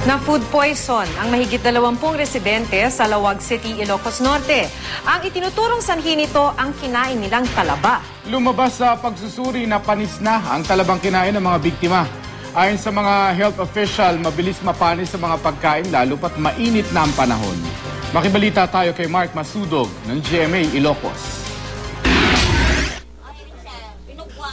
Na food poison ang mahigit 20 residente sa Lawag City, Ilocos Norte. Ang itinuturong sanhi nito ang kinain nilang talaba. Lumabas sa pagsusuri na panis na ang talabang kinain ng mga biktima. Ayon sa mga health official, mabilis mapanis sa mga pagkain lalo pat mainit na ang panahon. Makibalita tayo kay Mark Masudog ng GMA Ilocos.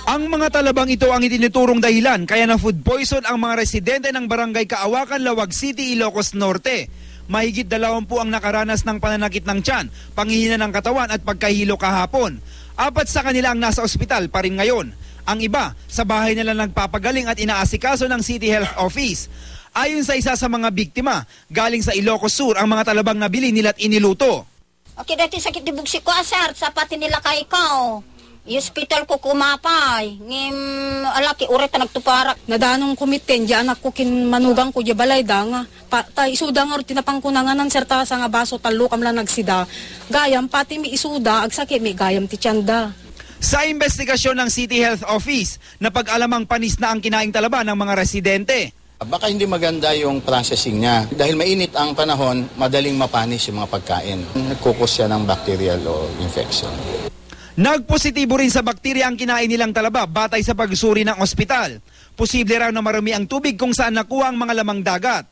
Ang mga talabang ito ang itinuturong dahilan kaya na food poison ang mga residente ng Barangay Kaawakan, Lawag City, Ilocos Norte. Mahigit 20 ang nakaranas ng pananakit ng tiyan, panghihina ng katawan at pagkahilo kahapon. 4 sa kanila ang nasa ospital pa rin ngayon. Ang iba, sa bahay nila nagpapagaling at inaasikaso ng City Health Office. Ayon sa isa sa mga biktima, galing sa Ilocos Sur ang mga talabang nabili nila at iniluto. Okay, dati sakit di bugsi ko, sir. Sapatin nila kay ikaw. Hospital ko kumapay. Ngim, alaki, uret na nagtuparak. Nadanong kumiten, diyan ako kinmanugang ko, diya balay da nga. Isuda nga, tinapang kunanganan, serta sa nga baso, talo kam lang nagsida. Gayam, pati mi isuda, agsakit mi gayam ti tiyanda. Sa investigasyon ng City Health Office, napag-alamang panis na ang kinaing talaba ng mga residente. Baka hindi maganda yung processing niya. Dahil mainit ang panahon, madaling mapanis yung mga pagkain. Nagkukos siya ng bacterial o infection. Nagpositibo rin sa bakterya ang kinain nilang talaba batay sa pagsuri ng ospital. Posible raw na marumi ang tubig kung saan nakuha ang mga lamang dagat.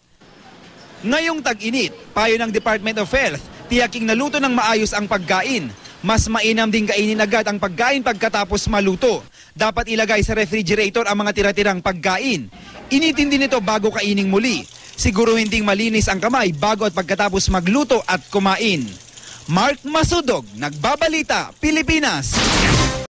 Ngayong tag-init, payo ng Department of Health, tiyaking naluto ng maayos ang pagkain. Mas mainam din kainin agad ang pagkain pagkatapos maluto. Dapat ilagay sa refrigerator ang mga tira-tirang pagkain. Initin din ito bago kaining muli. Siguro hindi malinis ang kamay bago at pagkatapos magluto at kumain. Mark Masudog, Nagbabalita, Pilipinas.